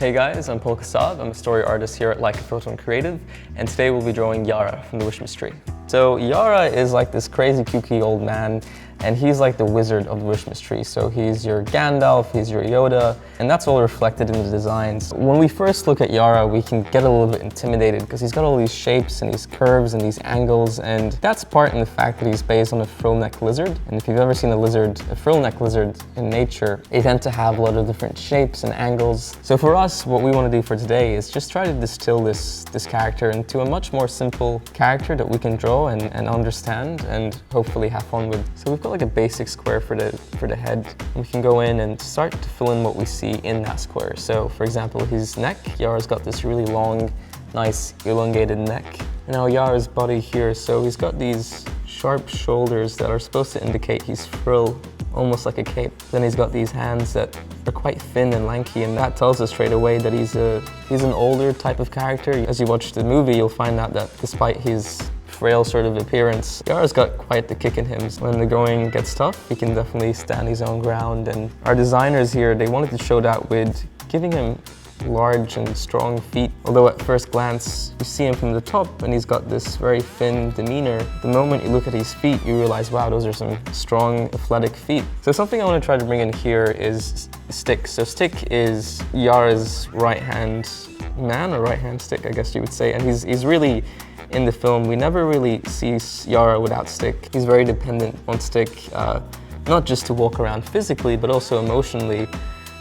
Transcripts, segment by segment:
Hey guys, I'm Paul Kassab. I'm a story artist here at Like a Photon Creative, and today we'll be drawing Yarra from the Wishmas Tree. So Yarra is like this crazy kooky old man, and he's like the wizard of the Wishmas Tree. So he's your Gandalf, he's your Yoda, and that's all reflected in the designs. When we first look at Yarra, we can get a little bit intimidated because he's got all these shapes and these curves and these angles, and that's part in the fact that he's based on a Frilled-Neck Lizard. And if you've ever seen a Frilled-Neck Lizard in nature, they tend to have a lot of different shapes and angles. So for us, what we want to do for today is just try to distill this character into a much more simple character that we can draw and understand and hopefully have fun with. So we've got like a basic square for the head. We can go in and start to fill in what we see in that square. So for example, his neck, Yarra's got this really long, nice elongated neck. And now Yarra's body here, so he's got these sharp shoulders that are supposed to indicate he's frilled, almost like a cape. Then he's got these hands that are quite thin and lanky, and that tells us straight away that he's an older type of character. As you watch the movie, you'll find out that despite his frail sort of appearance, Yarra's got quite the kick in him. When the going gets tough, he can definitely stand his own ground. And our designers here, they wanted to show that with giving him large and strong feet. Although at first glance, you see him from the top and he's got this very thin demeanor. The moment you look at his feet, you realize, wow, those are some strong, athletic feet. So something I want to try to bring in here is Stick. So Stick is Yarra's right-hand man, or right-hand stick, I guess you would say. And he's really, in the film, we never really see Yarra without Stick. He's very dependent on Stick, not just to walk around physically, but also emotionally.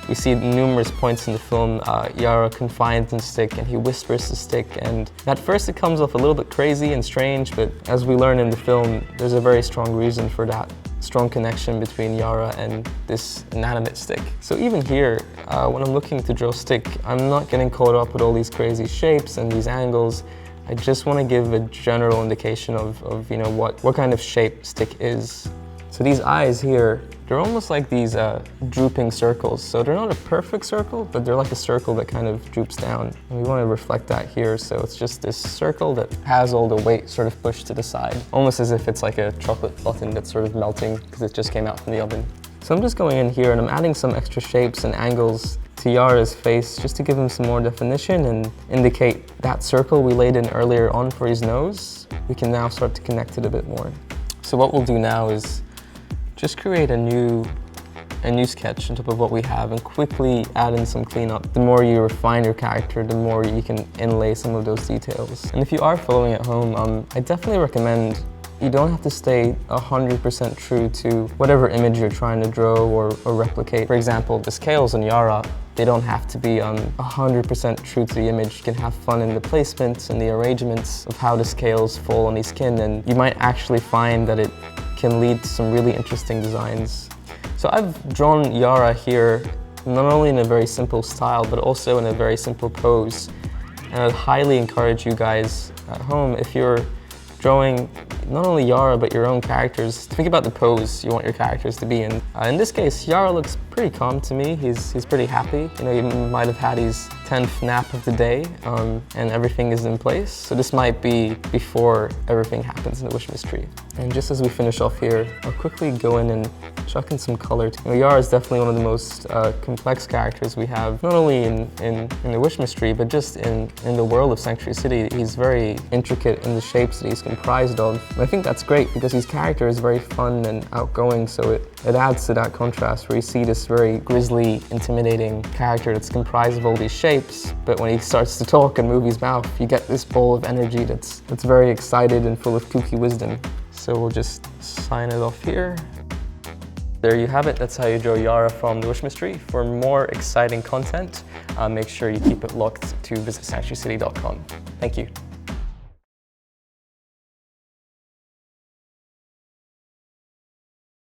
We see numerous points in the film, Yarra confides in Stick and he whispers to Stick, and at first it comes off a little bit crazy and strange, but as we learn in the film, there's a very strong reason for that strong connection between Yarra and this inanimate Stick. So even here, when I'm looking to draw Stick, I'm not getting caught up with all these crazy shapes and these angles. I just want to give a general indication of you know, what kind of shape Stick is. So these eyes here, they're almost like these drooping circles. So they're not a perfect circle, but they're like a circle that kind of droops down. And we want to reflect that here. So it's just this circle that has all the weight sort of pushed to the side, almost as if it's like a chocolate button that's sort of melting because it just came out from the oven. So I'm just going in here and I'm adding some extra shapes and angles to Yarra's face just to give him some more definition and indicate that circle we laid in earlier on for his nose. We can now start to connect it a bit more. So what we'll do now is just create a new sketch on top of what we have and quickly add in some cleanup. The more you refine your character, the more you can inlay some of those details. And if you are following at home, I definitely recommend you don't have to stay 100% true to whatever image you're trying to draw or replicate. For example, the scales on Yarra, they don't have to be 100% true to the image. You can have fun in the placements and the arrangements of how the scales fall on his skin, and you might actually find that it can lead to some really interesting designs. So I've drawn Yarra here not only in a very simple style, but also in a very simple pose. And I'd highly encourage you guys at home, if you're drawing not only Yarra, but your own characters, think about the pose you want your characters to be in. In this case, Yarra looks pretty calm to me. He's pretty happy. You know, he might have had his 10th nap of the day, and everything is in place. So this might be before everything happens in the Wishmas Tree. And just as we finish off here, I'll quickly go in and chuck in some color. You know, Yarra is definitely one of the most complex characters we have, not only in the Wishmas Tree, but just in the world of Sanctuary City. He's very intricate in the shapes that he's comprised of. And I think that's great because his character is very fun and outgoing, so it adds to that contrast where you see this very grisly, intimidating character that's comprised of all these shapes, but when he starts to talk and move his mouth, you get this ball of energy that's very excited and full of kooky wisdom. So we'll just sign it off here. There you have it. That's how you draw Yarra from the Wishmas Tree. For more exciting content, make sure you keep it locked to visitsanctuarycity.com. Thank you.